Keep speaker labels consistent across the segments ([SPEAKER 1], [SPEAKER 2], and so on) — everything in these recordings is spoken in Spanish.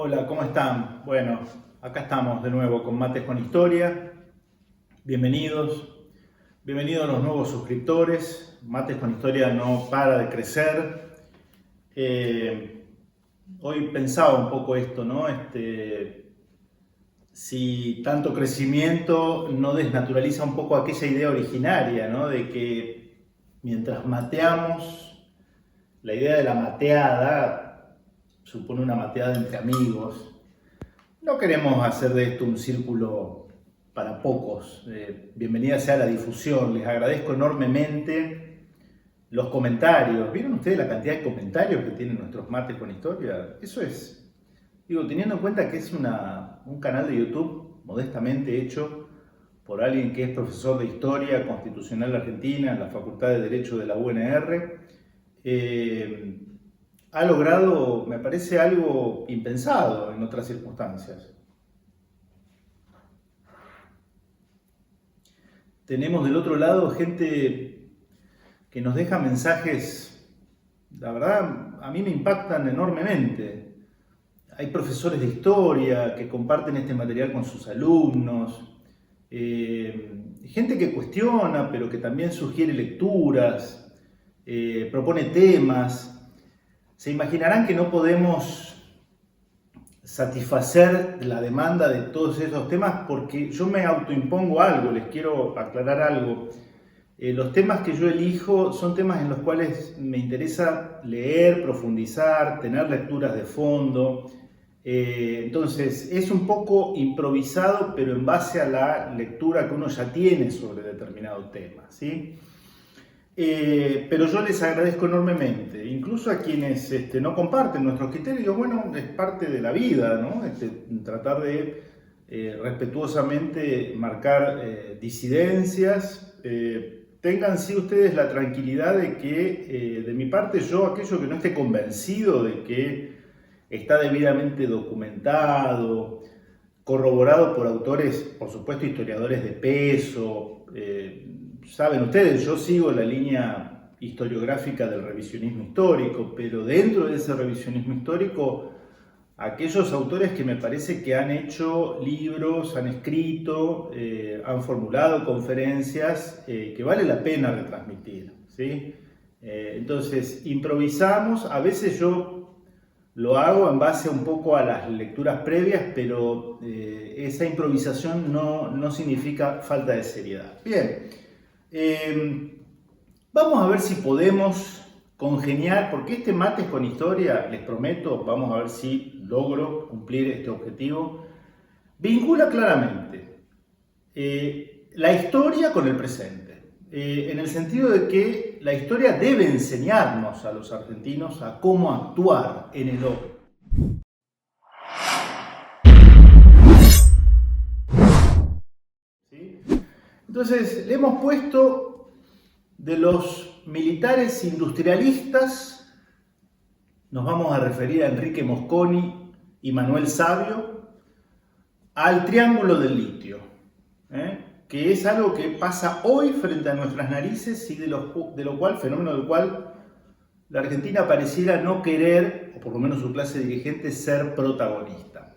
[SPEAKER 1] Hola, ¿cómo están? Bueno, acá estamos de nuevo con Mates con Historia. Bienvenidos, bienvenidos a los nuevos suscriptores. Mates con Historia no para de crecer. Hoy pensaba un poco esto, ¿no? Si tanto crecimiento no desnaturaliza un poco aquella idea originaria, ¿no? De que mientras mateamos, la idea de la mateada supone una mateada entre amigos. No queremos hacer de esto un círculo para pocos. Bienvenida sea la difusión. Les agradezco enormemente los comentarios. ¿Vieron ustedes la cantidad de comentarios que tienen nuestros mates con historia? Eso es, digo, teniendo en cuenta que es un canal de YouTube modestamente hecho por alguien que es profesor de Historia Constitucional Argentina en la Facultad de Derecho de la UNR, ha logrado, me parece, algo impensado en otras circunstancias. Tenemos del otro lado gente que nos deja mensajes, la verdad, a mí me impactan enormemente. Hay profesores de historia que comparten este material con sus alumnos, gente que cuestiona, pero que también sugiere lecturas, propone temas. Se imaginarán que no podemos satisfacer la demanda de todos esos temas porque yo me autoimpongo algo, les quiero aclarar algo. Los temas que yo elijo son temas en los cuales me interesa leer, profundizar, tener lecturas de fondo. Entonces es un poco improvisado, pero en base a la lectura que uno ya tiene sobre determinado tema, ¿sí? Pero yo les agradezco enormemente, incluso a quienes no comparten nuestros criterios. Bueno, es parte de la vida, ¿no? Tratar de respetuosamente marcar disidencias. Tengan sí ustedes la tranquilidad de que de mi parte yo, aquello que no esté convencido de que está debidamente documentado, corroborado por autores, por supuesto historiadores de peso. Saben ustedes, yo sigo la línea historiográfica del revisionismo histórico, pero dentro de ese revisionismo histórico, aquellos autores que me parece que han hecho libros, han escrito, han formulado conferencias que vale la pena retransmitir, ¿sí? Entonces, improvisamos, a veces yo lo hago en base un poco a las lecturas previas, pero esa improvisación no significa falta de seriedad. Bien, vamos a ver si podemos congeniar, porque este Mates con Historia, les prometo, vamos a ver si logro cumplir este objetivo, vincula claramente la historia con el presente, en el sentido de que la historia debe enseñarnos a los argentinos a cómo actuar en el hoy. ¿Sí? Entonces, le hemos puesto de los militares industrialistas, nos vamos a referir a Enrique Mosconi y Manuel Savio, al triángulo del litio, que es algo que pasa hoy frente a nuestras narices y de lo cual, fenómeno del cual la Argentina pareciera no querer, o por lo menos su clase dirigente, ser protagonista.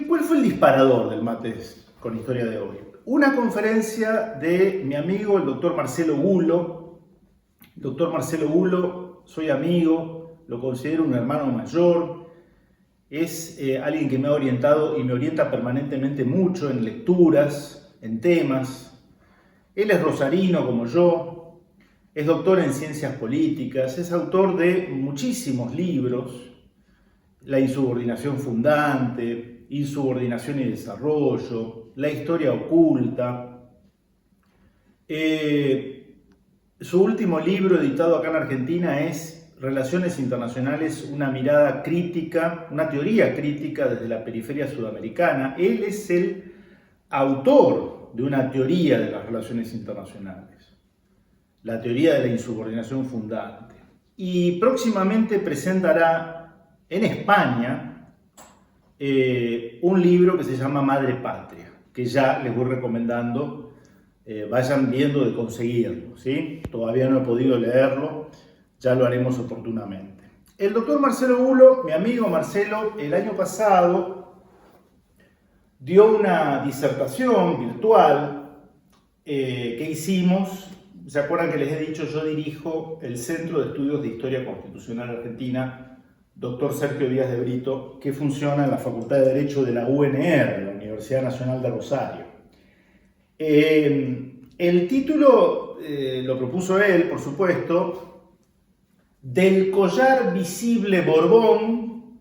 [SPEAKER 1] ¿Cuál fue el disparador del Mates con Historia de hoy? Una conferencia de mi amigo, el doctor Marcelo Bulo. Doctor Marcelo Bulo, soy amigo, lo considero un hermano mayor, es alguien que me ha orientado y me orienta permanentemente mucho en lecturas, en temas. Él es rosarino como yo, es doctor en ciencias políticas, es autor de muchísimos libros, La insubordinación fundante, Insubordinación y desarrollo, La historia oculta. Su último libro editado acá en Argentina es Relaciones Internacionales, una mirada crítica, una teoría crítica desde la periferia sudamericana. Él es el autor de una teoría de las relaciones internacionales, la teoría de la insubordinación fundante. Y próximamente presentará en España un libro que se llama Madre Patria, que ya les voy recomendando. Vayan viendo de conseguirlo, ¿sí? Todavía no he podido leerlo, ya lo haremos oportunamente. el doctor Marcelo Bulo, mi amigo Marcelo, el año pasado dio una disertación virtual que hicimos. ¿Se acuerdan que les he dicho? Yo dirijo el Centro de Estudios de Historia Constitucional Argentina, doctor Sergio Díaz de Brito, que funciona en la Facultad de Derecho de la UNR, la Universidad Nacional de Rosario. El título lo propuso él, por supuesto, Del collar visible Borbón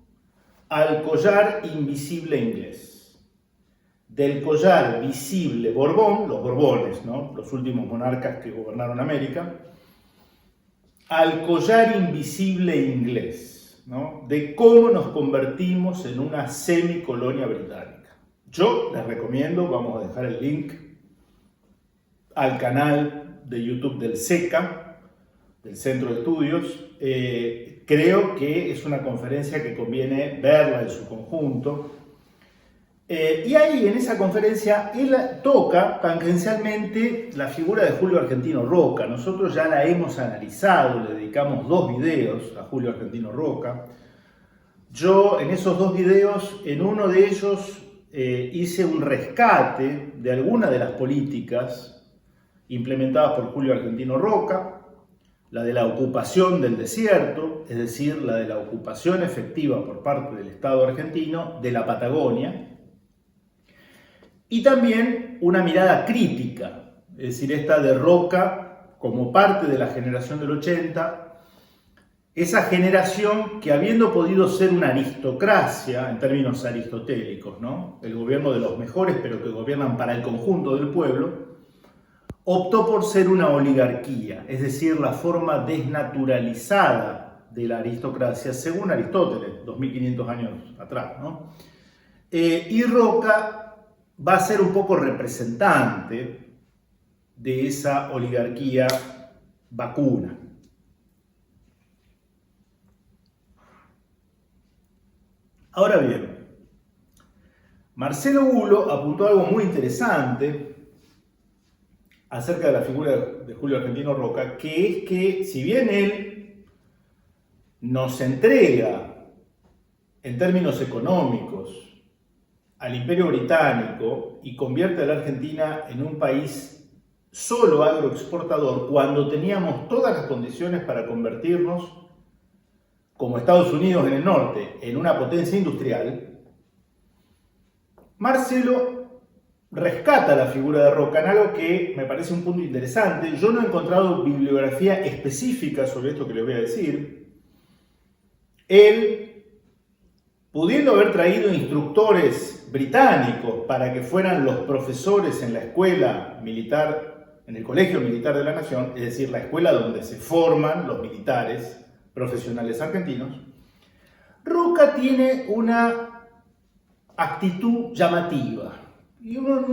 [SPEAKER 1] al collar invisible inglés. Del collar visible Borbón, los Borbones, ¿no?, los últimos monarcas que gobernaron América, al collar invisible inglés, ¿no?, de cómo nos convertimos en una semicolonia británica. Yo les recomiendo, vamos a dejar el link al canal de YouTube del SECA, del Centro de Estudios. Creo que es una conferencia que conviene verla en su conjunto. Y ahí, en esa conferencia, él toca tangencialmente la figura de Julio Argentino Roca. Nosotros ya la hemos analizado, le dedicamos 2 videos a Julio Argentino Roca. Yo, en esos 2 videos, en uno de ellos hice un rescate de algunas de las políticas implementadas por Julio Argentino Roca, la de la ocupación del desierto, es decir, la de la ocupación efectiva por parte del Estado argentino de la Patagonia, y también una mirada crítica, es decir, esta de Roca como parte de la generación del 80, esa generación que, habiendo podido ser una aristocracia en términos aristotélicos, ¿no?, el gobierno de los mejores, pero que gobiernan para el conjunto del pueblo, optó por ser una oligarquía, es decir, la forma desnaturalizada de la aristocracia, según Aristóteles, 2500 años atrás, ¿no? Y Roca va a ser un poco representante de esa oligarquía vacuna. Ahora bien, Marcelo Bulo apuntó algo muy interesante acerca de la figura de Julio Argentino Roca, que es que, si bien él nos entrega en términos económicos al Imperio Británico y convierte a la Argentina en un país solo agroexportador, cuando teníamos todas las condiciones para convertirnos, como Estados Unidos en el norte, en una potencia industrial, Marcelo rescata la figura de Roca en algo que me parece un punto interesante. Yo no he encontrado bibliografía específica sobre esto que les voy a decir. Él, pudiendo haber traído instructores británicos para que fueran los profesores en la escuela militar, en el Colegio Militar de la Nación, es decir, la escuela donde se forman los militares profesionales argentinos, Roca tiene una actitud llamativa. Y uno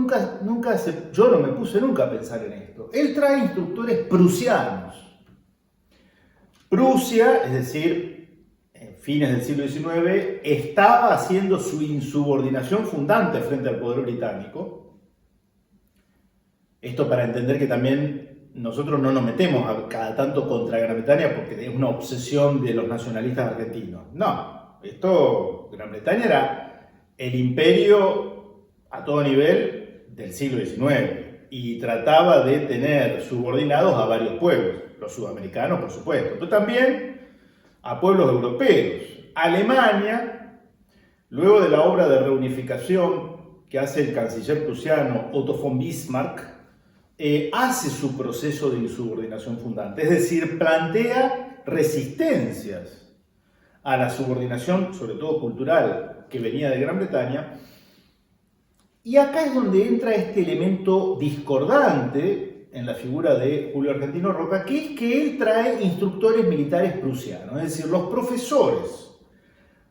[SPEAKER 1] yo no me puse nunca a pensar en esto. Él trae instructores prusianos. Prusia, es decir, en fines del siglo XIX, estaba haciendo su insubordinación fundante frente al poder británico. Esto para entender que también nosotros no nos metemos a cada tanto contra Gran Bretaña porque es una obsesión de los nacionalistas argentinos. No, Gran Bretaña era el imperio a todo nivel del siglo XIX y trataba de tener subordinados a varios pueblos, los sudamericanos por supuesto, pero también a pueblos europeos. Alemania, luego de la obra de reunificación que hace el canciller prusiano Otto von Bismarck, hace su proceso de insubordinación fundante, es decir, plantea resistencias a la subordinación, sobre todo cultural, que venía de Gran Bretaña. Y acá es donde entra este elemento discordante en la figura de Julio Argentino Roca, que es que él trae instructores militares prusianos, es decir, los profesores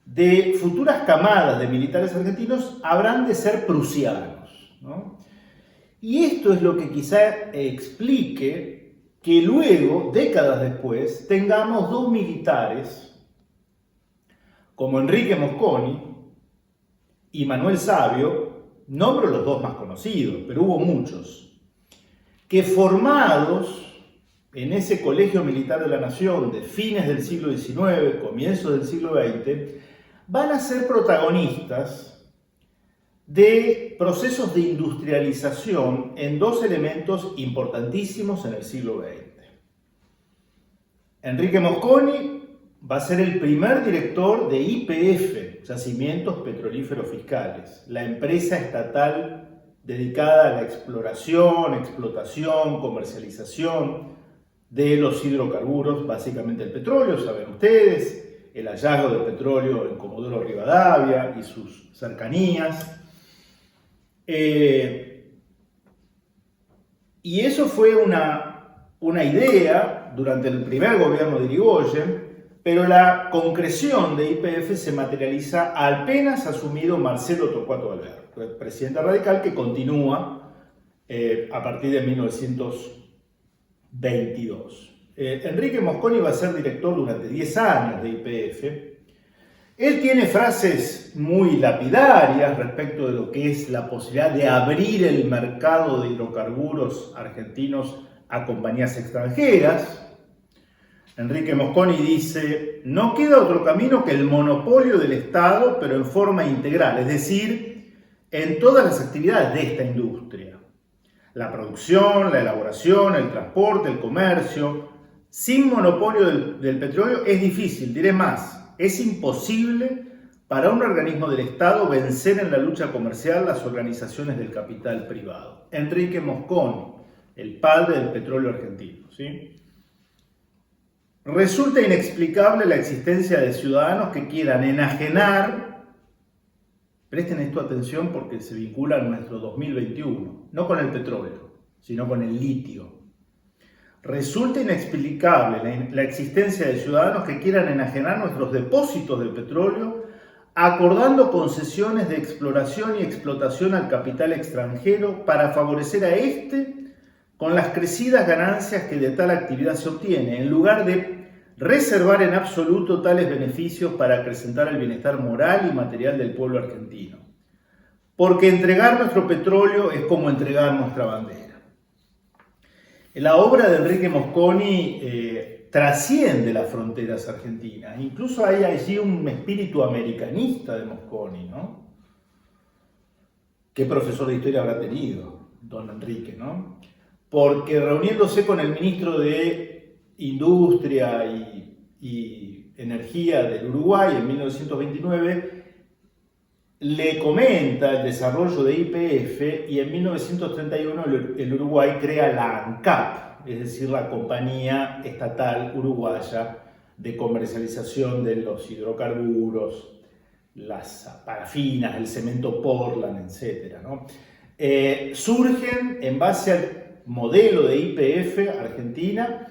[SPEAKER 1] de futuras camadas de militares argentinos habrán de ser prusianos, ¿no? Y esto es lo que quizá explique que luego, décadas después, tengamos 2 militares como Enrique Mosconi y Manuel Savio. Nombro los 2 más conocidos, pero hubo muchos, que formados en ese colegio militar de la nación de fines del siglo XIX, comienzos del siglo XX, van a ser protagonistas de procesos de industrialización en dos elementos importantísimos en el siglo XX. Enrique Mosconi va a ser el primer director de YPF, Yacimientos Petrolíferos Fiscales, la empresa estatal dedicada a la exploración, explotación, comercialización de los hidrocarburos, básicamente el petróleo, saben ustedes, el hallazgo de petróleo en Comodoro Rivadavia y sus cercanías. Y eso fue una idea durante el primer gobierno de Irigoyen, pero la concreción de YPF se materializa apenas asumido Marcelo Torcuato Alvear, presidente radical que continúa a partir de 1922. Enrique Mosconi va a ser director durante 10 años de YPF. Él tiene frases muy lapidarias respecto de lo que es la posibilidad de abrir el mercado de hidrocarburos argentinos a compañías extranjeras. Enrique Mosconi dice: no queda otro camino que el monopolio del Estado, pero en forma integral, es decir, en todas las actividades de esta industria. La producción, la elaboración, el transporte, el comercio. Sin monopolio del petróleo es difícil, diré más, es imposible para un organismo del Estado vencer en la lucha comercial las organizaciones del capital privado. Enrique Mosconi, el padre del petróleo argentino, ¿sí? Resulta inexplicable la existencia de ciudadanos que quieran enajenar, presten esto atención porque se vincula a nuestro 2021, no con el petróleo, sino con el litio. Resulta inexplicable la existencia de ciudadanos que quieran enajenar nuestros depósitos de petróleo, acordando concesiones de exploración y explotación al capital extranjero para favorecer a este con las crecidas ganancias que de tal actividad se obtiene, en lugar de reservar en absoluto tales beneficios para acrecentar el bienestar moral y material del pueblo argentino. Porque entregar nuestro petróleo es como entregar nuestra bandera. La obra de Enrique Mosconi trasciende las fronteras argentinas. Incluso hay allí un espíritu americanista de Mosconi, ¿no? ¿Qué profesor de historia habrá tenido don Enrique, no? Porque reuniéndose con el ministro de Industria y Energía del Uruguay en 1929, le comenta el desarrollo de YPF y en 1931 el Uruguay crea la ANCAP, es decir, la Compañía Estatal Uruguaya de Comercialización de los Hidrocarburos, las parafinas, el cemento Portland, etc., ¿no? Surgen en base al modelo de YPF Argentina,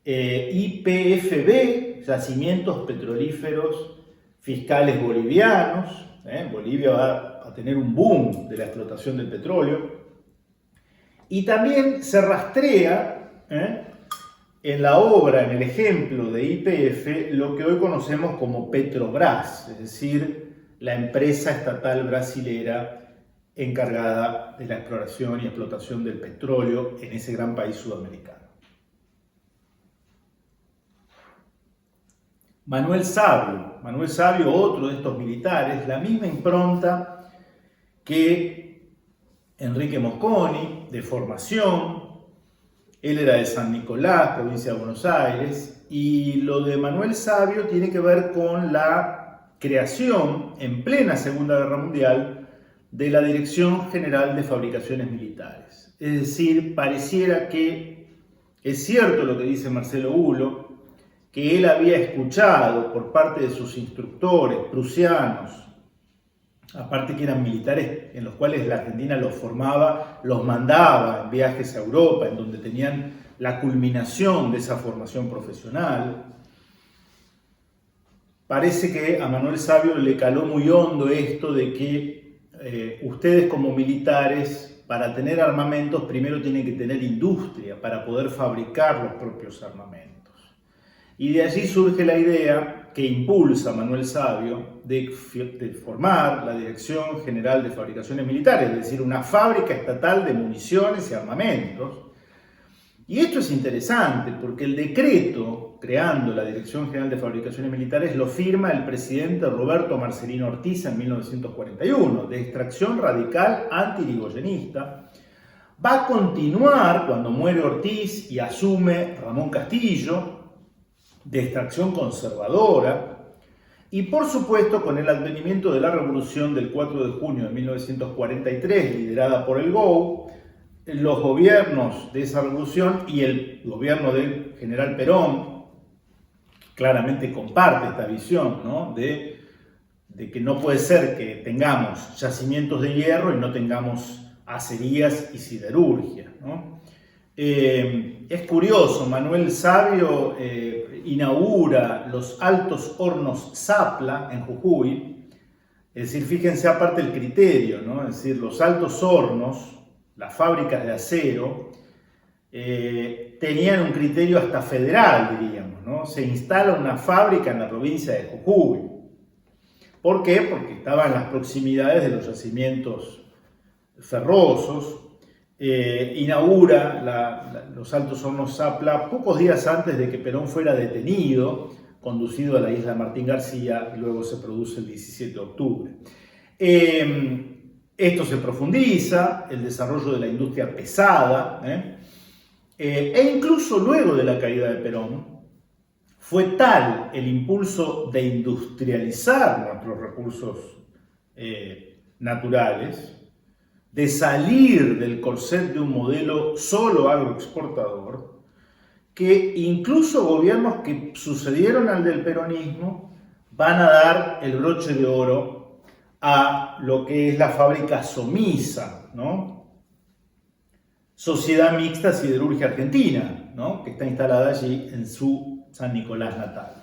[SPEAKER 1] YPFB, Yacimientos Petrolíferos Fiscales Bolivianos. Bolivia va a tener un boom de la explotación del petróleo. Y también se rastrea en la obra, en el ejemplo de YPF, lo que hoy conocemos como Petrobras, es decir, la empresa estatal brasilera encargada de la exploración y explotación del petróleo en ese gran país sudamericano. Manuel Savio, otro de estos militares, la misma impronta que Enrique Mosconi, de formación. Él era de San Nicolás, provincia de Buenos Aires, y lo de Manuel Savio tiene que ver con la creación, en plena Segunda Guerra Mundial, de la Dirección General de Fabricaciones Militares. Es decir, pareciera que es cierto lo que dice Marcelo Hulo, que él había escuchado por parte de sus instructores prusianos, aparte que eran militares en los cuales la Argentina los formaba, los mandaba en viajes a Europa, en donde tenían la culminación de esa formación profesional. Parece que a Manuel Savio le caló muy hondo esto de que ustedes como militares, para tener armamentos, primero tienen que tener industria para poder fabricar los propios armamentos. Y de allí surge la idea que impulsa a Manuel Savio de formar la Dirección General de Fabricaciones Militares, es decir, una fábrica estatal de municiones y armamentos, Y esto es interesante porque el decreto creando la Dirección General de Fabricaciones Militares lo firma el presidente Roberto Marcelino Ortiz en 1941, de extracción radical anti-irigoyenista. Va a continuar cuando muere Ortiz y asume Ramón Castillo, de extracción conservadora. Y por supuesto, con el advenimiento de la revolución del 4 de junio de 1943, liderada por el GOU, los gobiernos de esa revolución y el gobierno del general Perón claramente comparte esta visión, ¿no? de que no puede ser que tengamos yacimientos de hierro y no tengamos acerías y siderurgia, ¿no? Es curioso, Manuel Sabio inaugura los altos hornos Zapla en Jujuy. Es decir, fíjense aparte el criterio, ¿no? Es decir, los altos hornos, las fábricas de acero, tenían un criterio hasta federal, diríamos, ¿no? Se instala una fábrica en la provincia de Jujuy. ¿Por qué? Porque estaba en las proximidades de los yacimientos ferrosos. Inaugura los altos hornos Zapla pocos días antes de que Perón fuera detenido, conducido a la isla Martín García, y luego se produce el 17 de octubre. Esto se profundiza, el desarrollo de la industria pesada, e incluso luego de la caída de Perón, fue tal el impulso de industrializar nuestros recursos naturales, de salir del corset de un modelo solo agroexportador, que incluso gobiernos que sucedieron al del peronismo van a dar el broche de oro a lo que es la fábrica Somisa, ¿no? Sociedad Mixta Siderurgia Argentina, ¿no? Que está instalada allí en su San Nicolás natal.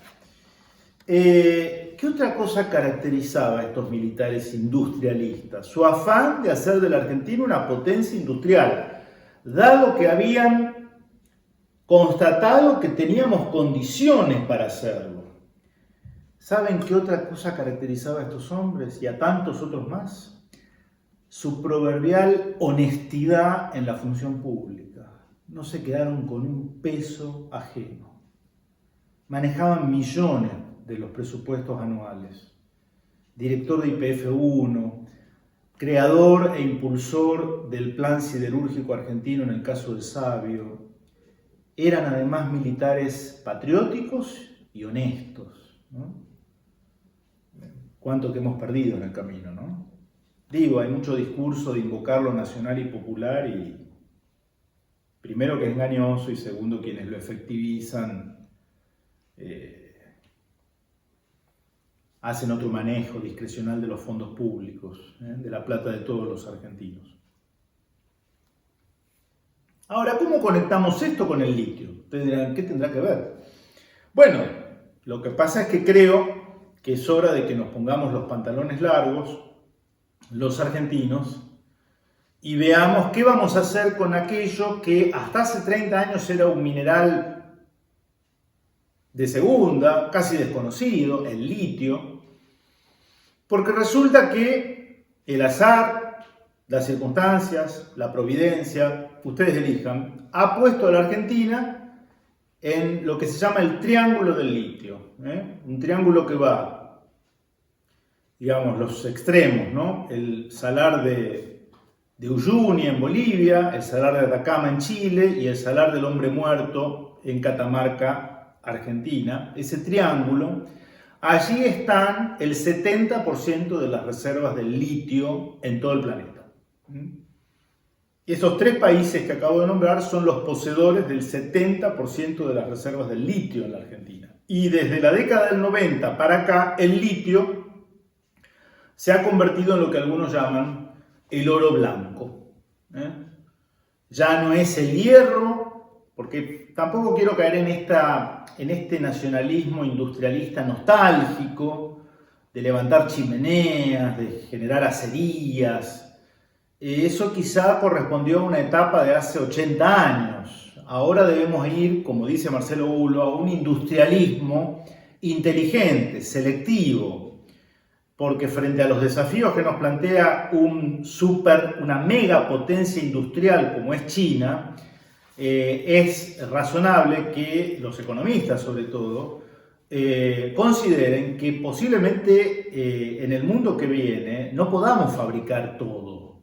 [SPEAKER 1] ¿Qué otra cosa caracterizaba a estos militares industrialistas? Su afán de hacer de la Argentina una potencia industrial, dado que habían constatado que teníamos condiciones para hacerlo. ¿Saben qué otra cosa caracterizaba a estos hombres y a tantos otros más? Su proverbial honestidad en la función pública. No se quedaron con un peso ajeno. Manejaban millones de los presupuestos anuales. Director de YPF-1, creador e impulsor del plan siderúrgico argentino en el caso de Sabio. Eran además militares patrióticos y honestos, ¿no? Cuánto que hemos perdido en el camino, ¿no? Digo, hay mucho discurso de invocar lo nacional y popular y primero que es engañoso y segundo quienes lo efectivizan hacen otro manejo discrecional de los fondos públicos, de la plata de todos los argentinos. Ahora, ¿cómo conectamos esto con el litio? Ustedes dirán, ¿qué tendrá que ver? Bueno, lo que pasa es que creo que es hora de que nos pongamos los pantalones largos, los argentinos, y veamos qué vamos a hacer con aquello que hasta hace 30 años era un mineral de segunda, casi desconocido, el litio, porque resulta que el azar, las circunstancias, la providencia, ustedes elijan, ha puesto a la Argentina en lo que se llama el triángulo del litio, un triángulo que va, digamos, los extremos, ¿no? El salar de Uyuni en Bolivia, el salar de Atacama en Chile y el salar del Hombre Muerto en Catamarca, Argentina. Ese triángulo, allí están el 70% de las reservas del litio en todo el planeta. Esos tres países que acabo de nombrar son los poseedores del 70% de las reservas del litio en la Argentina. Y desde la década del 90 para acá, el litio se ha convertido en lo que algunos llaman el oro blanco. Ya no es el hierro, porque tampoco quiero caer en este nacionalismo industrialista nostálgico, de levantar chimeneas, de generar acerías. Eso quizá correspondió a una etapa de hace 80 años. Ahora debemos ir, como dice Marcelo Bulo, a un industrialismo inteligente, selectivo, porque frente a los desafíos que nos plantea una mega potencia industrial como es China, es razonable que los economistas, sobre todo, consideren que posiblemente en el mundo que viene no podamos fabricar todo.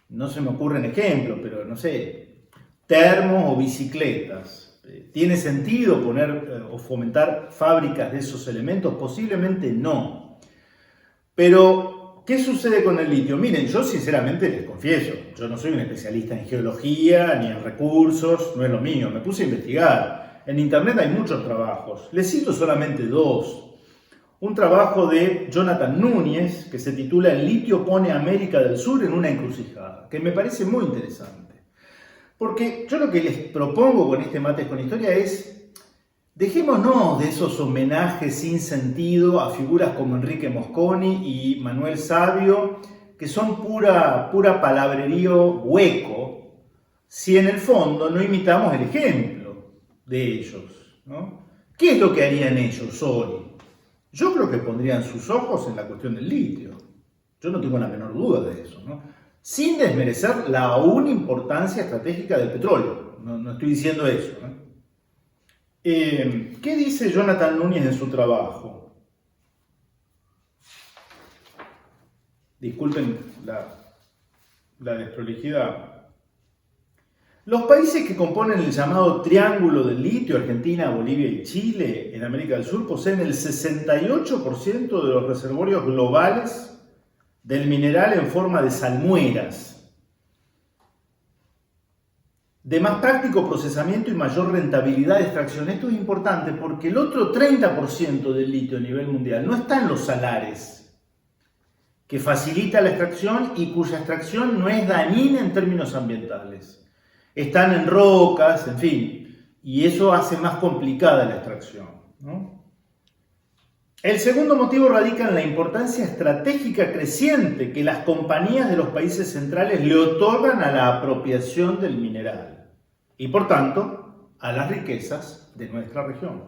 [SPEAKER 1] No se me ocurren ejemplos, pero no sé, termos o bicicletas. ¿Tiene sentido poner o fomentar fábricas de esos elementos? Posiblemente no. Pero, ¿qué sucede con el litio? Miren, yo sinceramente les confieso, yo no soy un especialista en geología ni en recursos, no es lo mío, me puse a investigar. En internet hay muchos trabajos, les cito solamente dos. Un trabajo de Jonathan Núñez que se titula El litio pone a América del Sur en una encrucijada, que me parece muy interesante. Porque yo lo que les propongo con este Mates con Historia es, dejémonos de esos homenajes sin sentido a figuras como Enrique Mosconi y Manuel Savio, que son pura palabrerío hueco, si en el fondo no imitamos el ejemplo de ellos, ¿no? ¿Qué es lo que harían ellos hoy? Yo creo que pondrían sus ojos en la cuestión del litio. Yo no tengo la menor duda de eso, ¿no? Sin desmerecer la aún importancia estratégica del petróleo. No estoy diciendo eso, ¿no? ¿Qué dice Jonathan Núñez en su trabajo? Disculpen la desprolijidad. Los países que componen el llamado Triángulo del Litio, Argentina, Bolivia y Chile, en América del Sur, poseen el 68% de los reservorios globales del mineral en forma de salmueras, de más práctico procesamiento y mayor rentabilidad de extracción. Esto es importante porque el otro 30% del litio a nivel mundial no está en los salares, que facilita la extracción y cuya extracción no es dañina en términos ambientales. Están en rocas, en fin, y eso hace más complicada la extracción, ¿no? El segundo motivo radica en la importancia estratégica creciente que las compañías de los países centrales le otorgan a la apropiación del mineral y, por tanto, a las riquezas de nuestra región.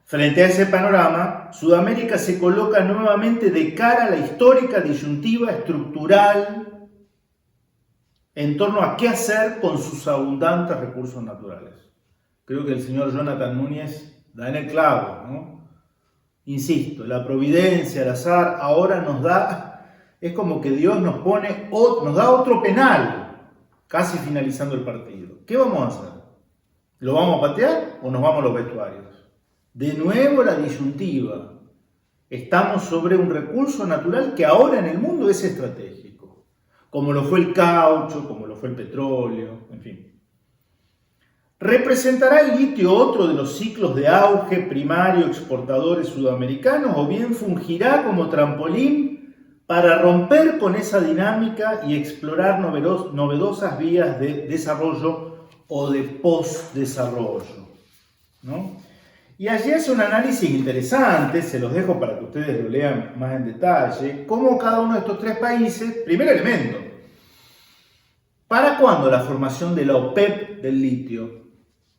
[SPEAKER 1] Frente a ese panorama, Sudamérica se coloca nuevamente de cara a la histórica disyuntiva estructural en torno a qué hacer con sus abundantes recursos naturales. Creo que el señor Jonathan Núñez da en el clavo, ¿no? Insisto, la providencia, el azar, ahora es como que Dios nos da otro penal, casi finalizando el partido. ¿Qué vamos a hacer? ¿Lo vamos a patear o nos vamos a los vestuarios? De nuevo la disyuntiva. Estamos sobre un recurso natural que ahora en el mundo es estratégico, como lo fue el caucho, como lo fue el petróleo, en fin. ¿Representará el litio otro de los ciclos de auge primario exportadores sudamericanos o bien fungirá como trampolín para romper con esa dinámica y explorar novedosas vías de desarrollo o de postdesarrollo, ¿no? Y allí hace un análisis interesante, se los dejo para que ustedes lo lean más en detalle, cómo cada uno de estos tres países, primer elemento, ¿para cuándo la formación de la OPEP del litio?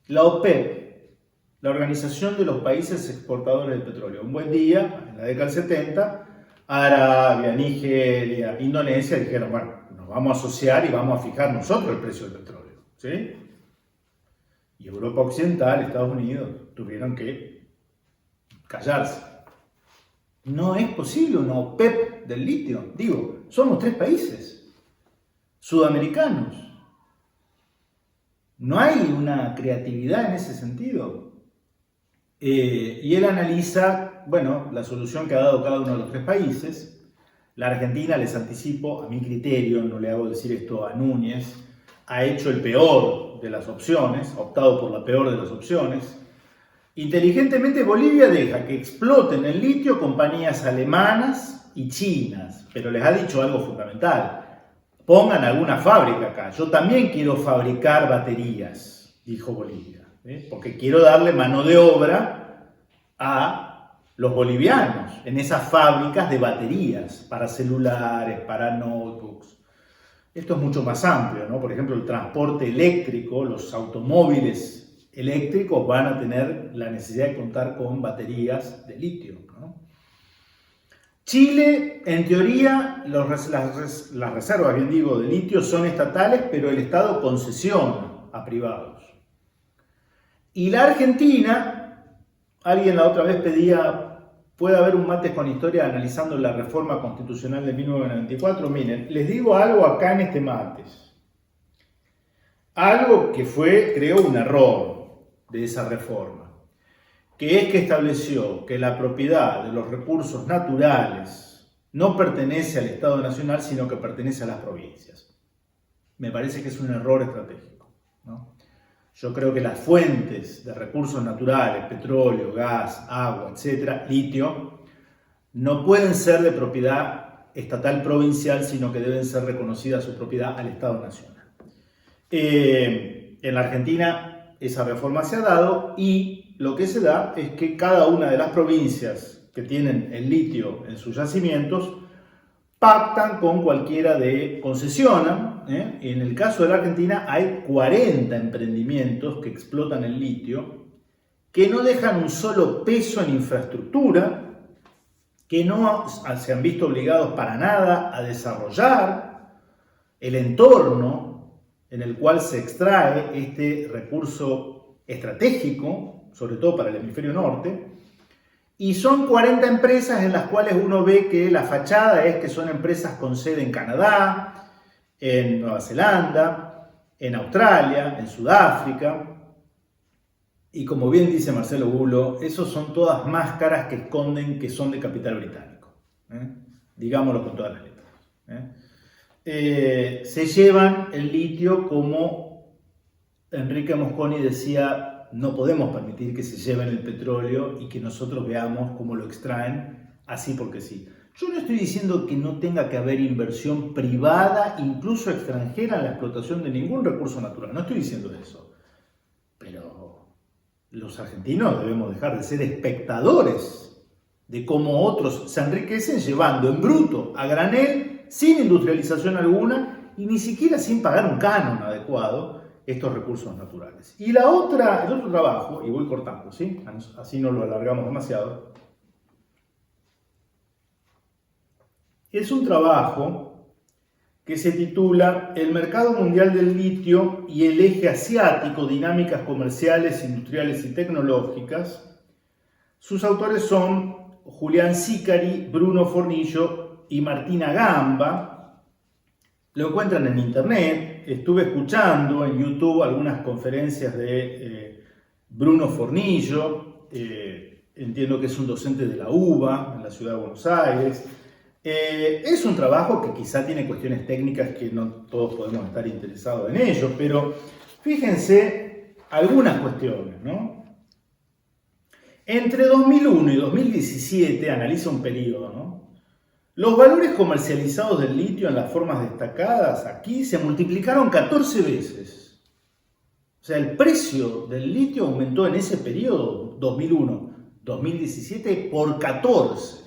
[SPEAKER 1] La OPEP, la Organización de los Países Exportadores de Petróleo. Un buen día, en la década del 70, Arabia, Nigeria, Indonesia dijeron, bueno, nos vamos a asociar y vamos a fijar nosotros el precio del petróleo, ¿sí? Y Europa Occidental, Estados Unidos, tuvieron que callarse. No es posible una OPEP del litio. Digo, somos tres países sudamericanos. No hay una creatividad en ese sentido. Y él analiza, bueno, la solución que ha dado cada uno de los tres países. La Argentina, les anticipo, a mi criterio, no le hago decir esto a Núñez, ha hecho el peor de las opciones, ha optado por la peor de las opciones. Inteligentemente Bolivia deja que exploten el litio compañías alemanas y chinas, pero les ha dicho algo fundamental. Pongan alguna fábrica acá. Yo también quiero fabricar baterías, dijo Bolivia, porque quiero darle mano de obra a los bolivianos en esas fábricas de baterías para celulares, para notebooks. Esto es mucho más amplio, ¿no? Por ejemplo, el transporte eléctrico, los automóviles eléctricos van a tener la necesidad de contar con baterías de litio, ¿no? Chile, en teoría, las reservas, bien digo, de litio son estatales, pero el Estado concesiona. a privados. Y la Argentina, alguien la otra vez pedía, ¿puede haber un Mates con Historia analizando la reforma constitucional de 1994? Miren, les digo algo acá en este Mates. Algo que fue, creo, un error de esa reforma, que es que estableció que la propiedad de los recursos naturales no pertenece al Estado Nacional, sino que pertenece a las provincias. Me parece que es un error estratégico, ¿no? Yo creo que las fuentes de recursos naturales, petróleo, gas, agua, etcétera, litio, no pueden ser de propiedad estatal provincial, sino que deben ser reconocidas su propiedad al Estado Nacional. En la Argentina esa reforma se ha dado y lo que se da es que cada una de las provincias que tienen el litio en sus yacimientos pactan con cualquiera concesionan. En el caso de la Argentina hay 40 emprendimientos que explotan el litio, que no dejan un solo peso en infraestructura, que no se han visto obligados para nada a desarrollar el entorno en el cual se extrae este recurso estratégico, sobre todo para el hemisferio norte, y son 40 empresas en las cuales uno ve que la fachada es que son empresas con sede en Canadá, en Nueva Zelanda, en Australia, en Sudáfrica, y como bien dice Marcelo Bulo, esos son todas máscaras que esconden que son de capital británico, digámoslo con todas las letras. Se llevan el litio como Enrique Mosconi decía, no podemos permitir que se lleven el petróleo y que nosotros veamos cómo lo extraen así porque sí. Yo no estoy diciendo que no tenga que haber inversión privada, incluso extranjera, en la explotación de ningún recurso natural, no estoy diciendo eso, pero los argentinos debemos dejar de ser espectadores de cómo otros se enriquecen llevando en bruto, a granel, sin industrialización alguna y ni siquiera sin pagar un canon adecuado estos recursos naturales. Y el otro trabajo, y voy cortando, ¿sí? Así no lo alargamos demasiado, es un trabajo que se titula El mercado mundial del litio y el eje asiático, dinámicas comerciales, industriales y tecnológicas. Sus autores son Julián Sicari, Bruno Fornillo y Martina Gamba. Lo encuentran en internet. Estuve escuchando en YouTube algunas conferencias de Bruno Fornillo. Entiendo que es un docente de la UBA, en la ciudad de Buenos Aires. Es un trabajo que quizá tiene cuestiones técnicas que no todos podemos estar interesados en ello, pero fíjense algunas cuestiones, ¿no? Entre 2001 y 2017, analiza un periodo, ¿no? Los valores comercializados del litio en las formas destacadas aquí se multiplicaron 14 veces. O sea, el precio del litio aumentó en ese periodo, 2001-2017, por 14.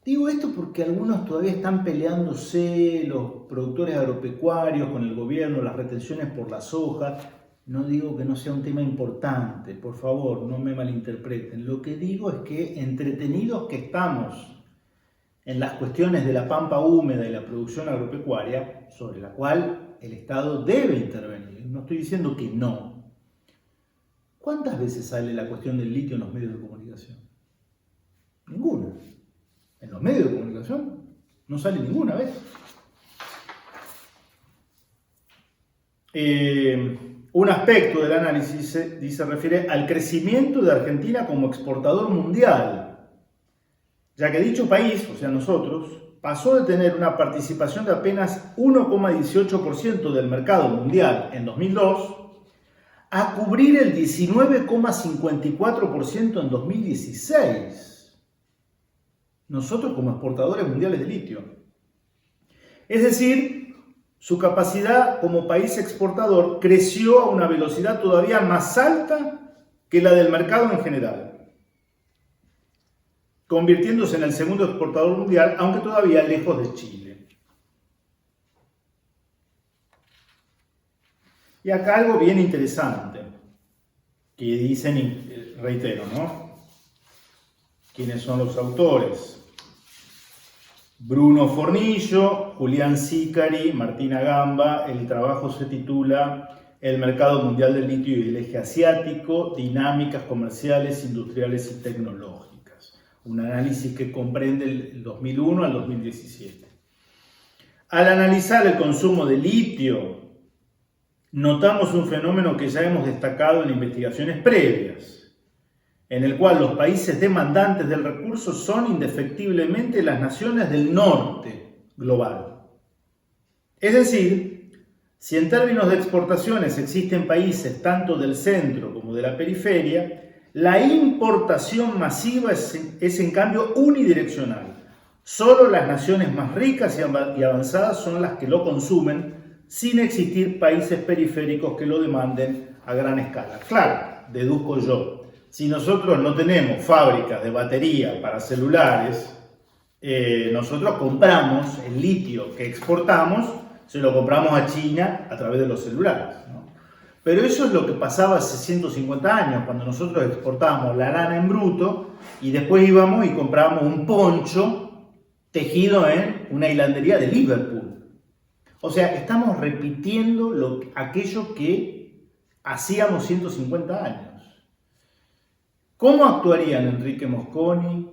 [SPEAKER 1] Digo esto porque algunos todavía están peleándose, los productores agropecuarios con el gobierno, las retenciones por la soja. No digo que no sea un tema importante, por favor, no me malinterpreten. Lo que digo es que entretenidos que estamos en las cuestiones de la pampa húmeda y la producción agropecuaria, sobre la cual el Estado debe intervenir, no estoy diciendo que no. ¿Cuántas veces sale la cuestión del litio en los medios de comunicación? Ninguna. En los medios de comunicación no sale ninguna vez. Un aspecto del análisis se refiere al crecimiento de Argentina como exportador mundial, ya que dicho país, o sea nosotros, pasó de tener una participación de apenas 1,18% del mercado mundial en 2002 a cubrir el 19,54% en 2016. Nosotros como exportadores mundiales de litio. Es decir, su capacidad como país exportador creció a una velocidad todavía más alta que la del mercado en general, convirtiéndose en el segundo exportador mundial, aunque todavía lejos de Chile. Y acá algo bien interesante, que dicen, reitero, ¿no? ¿Quiénes son los autores? Bruno Fornillo, Julián Sicari, Martina Gamba. El trabajo se titula el mercado mundial del litio y el eje asiático, dinámicas comerciales, industriales y tecnológicas. Un análisis que comprende el 2001 al 2017. Al analizar el consumo de litio, notamos un fenómeno que ya hemos destacado en investigaciones previas, en el cual los países demandantes del recurso son indefectiblemente las naciones del norte global. Es decir, si en términos de exportaciones existen países tanto del centro como de la periferia, la importación masiva es en cambio unidireccional. Solo las naciones más ricas y avanzadas son las que lo consumen, sin existir países periféricos que lo demanden a gran escala. Claro, deduzco yo, si nosotros no tenemos fábricas de batería para celulares, nosotros compramos el litio que exportamos, se lo compramos a China a través de los celulares, ¿no? Pero eso es lo que pasaba hace 150 años, cuando nosotros exportábamos la lana en bruto y después íbamos y comprábamos un poncho tejido en una hilandería de Liverpool. O sea, estamos repitiendo aquello que hacíamos 150 años. ¿Cómo actuarían Enrique Mosconi,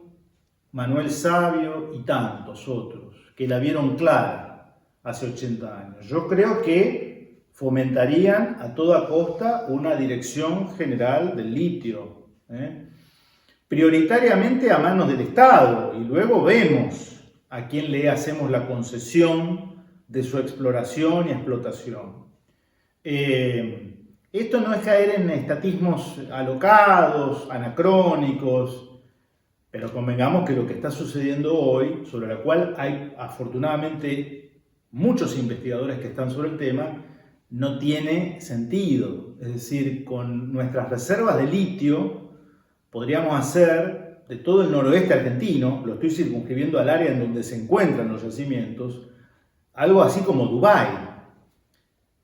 [SPEAKER 1] Manuel Savio y tantos otros que la vieron clara hace 80 años? Yo creo que fomentarían a toda costa una dirección general del litio, prioritariamente a manos del Estado, y luego vemos a quién le hacemos la concesión de su exploración y explotación. Esto no es caer en estatismos alocados, anacrónicos, pero convengamos que lo que está sucediendo hoy, sobre la cual hay afortunadamente muchos investigadores que están sobre el tema, no tiene sentido. Es decir, con nuestras reservas de litio podríamos hacer de todo el noroeste argentino, lo estoy circunscribiendo al área en donde se encuentran los yacimientos, algo así como Dubái.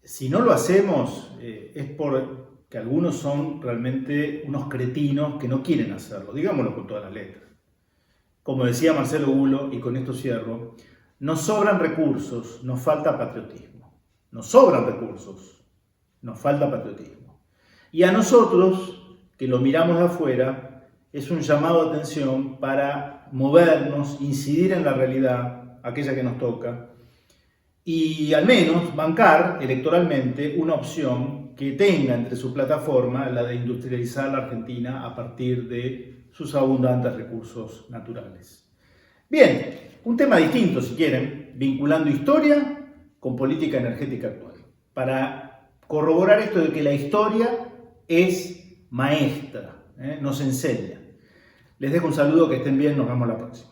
[SPEAKER 1] Si no lo hacemos es porque algunos son realmente unos cretinos que no quieren hacerlo, digámoslo con todas las letras. Como decía Marcelo Bulo, y con esto cierro, nos sobran recursos, nos falta patriotismo. Nos sobran recursos, nos falta patriotismo. Y a nosotros, que lo miramos de afuera, es un llamado de atención para movernos, incidir en la realidad, aquella que nos toca, y al menos bancar electoralmente una opción que tenga entre su plataforma la de industrializar la Argentina a partir de sus abundantes recursos naturales. Bien, un tema distinto, si quieren, vinculando historia con política energética actual, para corroborar esto de que la historia es maestra, nos enseña. Les dejo un saludo, que estén bien, nos vemos la próxima.